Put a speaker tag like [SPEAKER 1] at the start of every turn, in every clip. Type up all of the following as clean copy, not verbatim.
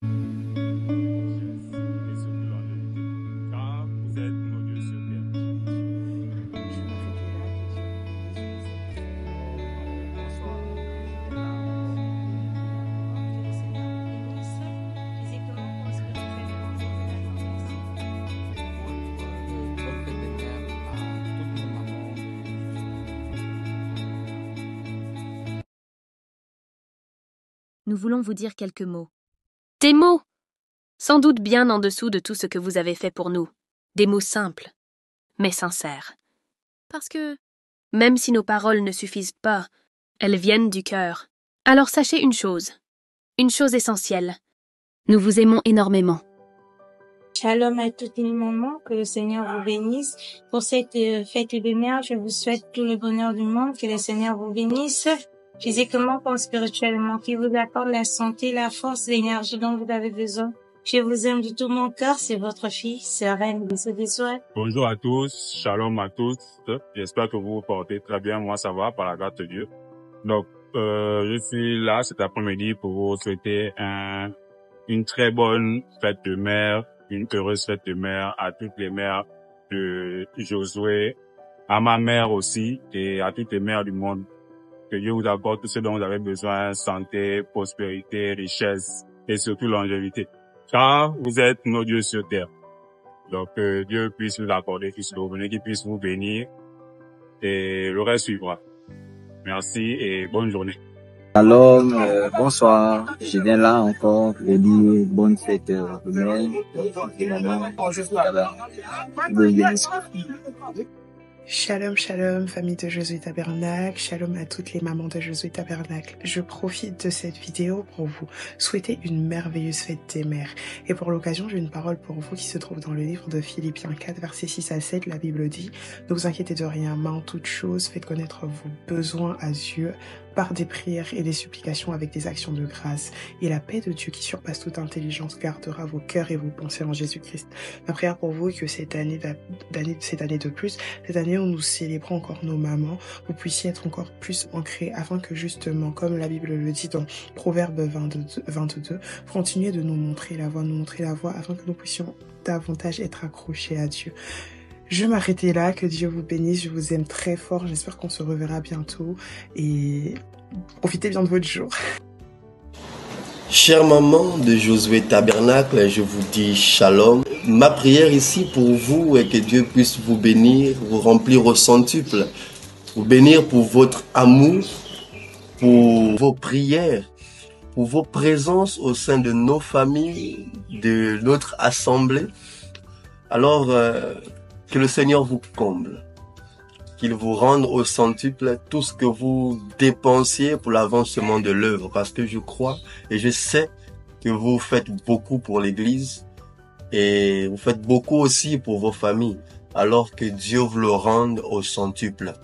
[SPEAKER 1] Et ce que l'on le dit. Car vous êtes nos dieux sur terre.
[SPEAKER 2] Nous voulons vous dire quelques mots. Des mots! Sans doute bien en dessous de tout ce que vous avez fait pour nous. Des mots simples, mais sincères. Parce que, même si nos paroles ne suffisent pas, elles viennent du cœur. Alors sachez une chose essentielle. Nous vous aimons énormément.
[SPEAKER 3] Shalom à toutes les mamans, que le Seigneur vous bénisse. Pour cette fête de mère, je vous souhaite tout le bonheur du monde, que le Seigneur vous bénisse physiquement comme spirituellement, qu'il vous accorde la santé, la force, l'énergie dont vous avez besoin. Je vous aime de tout mon cœur, c'est votre fille, sœur Reine, bisous.
[SPEAKER 1] Bonjour à tous, shalom à tous. J'espère que vous vous portez très bien. Moi, ça va, par la grâce de Dieu. Donc, je suis là cet après-midi pour vous souhaiter une très bonne fête de mère, une heureuse fête de mère à toutes les mères de Josué, à ma mère aussi et à toutes les mères du monde. Que Dieu vous apporte tout ce dont vous avez besoin, santé, prospérité, richesse et surtout longévité. Car vous êtes nos dieux sur terre. Donc, Dieu puisse vous accorder, puisse vous venir, qu'il puisse vous bénir et le reste suivra. Merci et bonne journée.
[SPEAKER 4] Alors, bonsoir. Je viens là encore pour dire bonne fête de mère,
[SPEAKER 5] Shalom, famille de Josué Tabernacle. Shalom à toutes les mamans de Josué Tabernacle. Je profite de cette vidéo pour vous souhaiter une merveilleuse fête des mères. Et pour l'occasion, j'ai une parole pour vous qui se trouve dans le livre de Philippiens 4, versets 6 à 7. La Bible dit: ne vous inquiétez de rien, mais en toute chose, faites connaître vos besoins à Dieu par des prières et des supplications avec des actions de grâce. Et la paix de Dieu qui surpasse toute intelligence gardera vos cœurs et vos pensées en Jésus-Christ. Ma prière pour vous est que cette année de plus, cette année où nous célébrons encore nos mamans, vous puissiez être encore plus ancrés afin que justement, comme la Bible le dit dans Proverbe 22, continuez de nous montrer la voie afin que nous puissions davantage être accrochés à Dieu. Je vais m'arrêter là, que Dieu vous bénisse, je vous aime très fort, j'espère qu'on se reverra bientôt et profitez bien de votre jour.
[SPEAKER 6] Chère maman de Josué Tabernacle, je vous dis shalom. Ma prière ici pour vous est que Dieu puisse vous bénir, vous remplir au centuple, vous bénir pour votre amour, pour vos prières, pour vos présences au sein de nos familles, de notre assemblée. Alors, que le Seigneur vous comble, qu'il vous rende au centuple tout ce que vous dépensiez pour l'avancement de l'œuvre, parce que je crois et je sais que vous faites beaucoup pour l'Église et vous faites beaucoup aussi pour vos familles. Alors que Dieu vous le rende au centuple,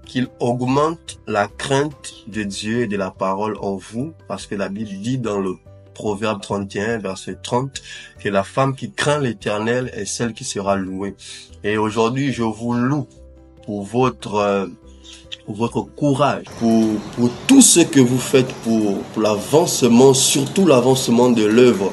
[SPEAKER 6] qu'il augmente la crainte de Dieu et de la parole en vous, parce que la Bible dit dans le Proverbe 31, verset 30, que la femme qui craint l'Éternel est celle qui sera louée. Et aujourd'hui, je vous loue pour votre courage, pour tout ce que vous faites pour l'avancement, surtout l'avancement de l'œuvre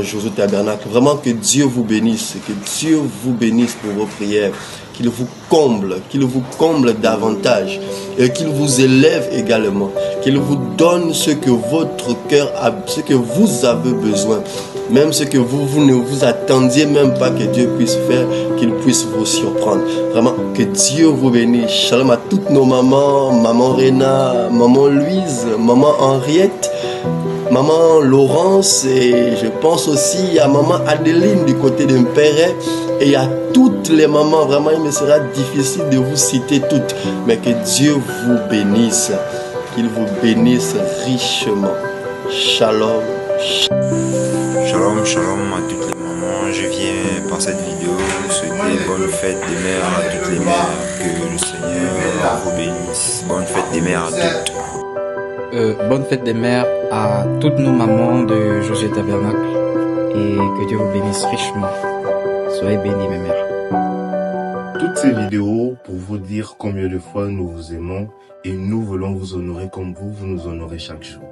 [SPEAKER 6] Josué Tabernacle. Vraiment que Dieu vous bénisse, que Dieu vous bénisse pour vos prières, qu'il vous comble davantage et qu'il vous élève également, qu'il vous donne ce que votre cœur a, ce que vous avez besoin, même ce que vous ne vous attendiez même pas que Dieu puisse faire, qu'il puisse vous surprendre. Vraiment, que Dieu vous bénisse. Shalom à toutes nos mamans, maman Réna, maman Louise, maman Henriette, maman Laurence, et je pense aussi à maman Adeline du côté de Mpere, et à toutes les mamans. Vraiment, il me sera difficile de vous citer toutes, mais que Dieu vous bénisse, qu'il vous bénisse richement. Shalom.
[SPEAKER 7] Shalom à toutes les mamans. Je viens par cette vidéo souhaiter bonne fête des mères à toutes les mères, que le Seigneur vous bénisse. Bonne fête des mères à toutes.
[SPEAKER 8] Bonne fête des mères à toutes nos mamans de Josué Tabernacle et que Dieu vous bénisse richement. Soyez bénis mes mères.
[SPEAKER 9] Toutes ces vidéos pour vous dire combien de fois nous vous aimons et nous voulons vous honorer comme vous nous honorez chaque jour.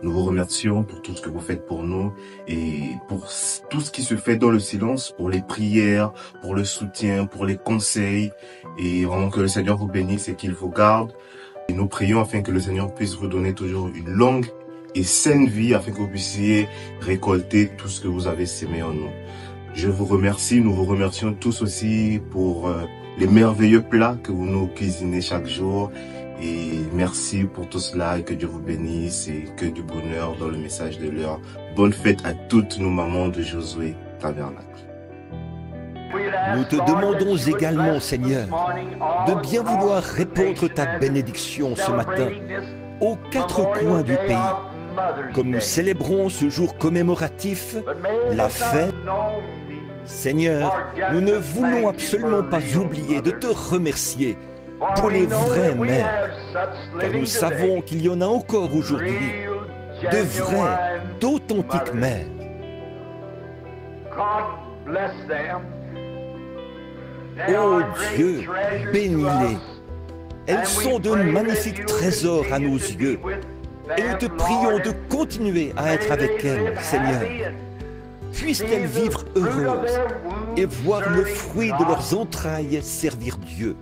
[SPEAKER 9] Nous vous remercions pour tout ce que vous faites pour nous et pour tout ce qui se fait dans le silence, pour les prières, pour le soutien, pour les conseils. Et vraiment que le Seigneur vous bénisse et qu'il vous garde. Et nous prions afin que le Seigneur puisse vous donner toujours une longue et saine vie afin que vous puissiez récolter tout ce que vous avez sémé en nous. Je vous remercie, nous vous remercions tous aussi pour les merveilleux plats que vous nous cuisinez chaque jour. Et merci pour tout cela et que Dieu vous bénisse et que du bonheur dans le message de l'heure. Bonne fête à toutes nos mamans de Josué Tabernacle.
[SPEAKER 10] Nous te demandons également, Seigneur, de bien vouloir répandre ta bénédiction ce matin aux quatre coins du pays. Comme nous célébrons ce jour commémoratif, la fête, Seigneur, nous ne voulons absolument pas oublier de te remercier pour les vraies mères, car nous savons qu'il y en a encore aujourd'hui, de vraies, d'authentiques mères. Oh Dieu, bénis-les. Elles sont de magnifiques trésors à nos yeux, et nous te prions de continuer à être avec elles, Seigneur. Puissent-elles vivre heureuses et voir le fruit de leurs entrailles servir Dieu.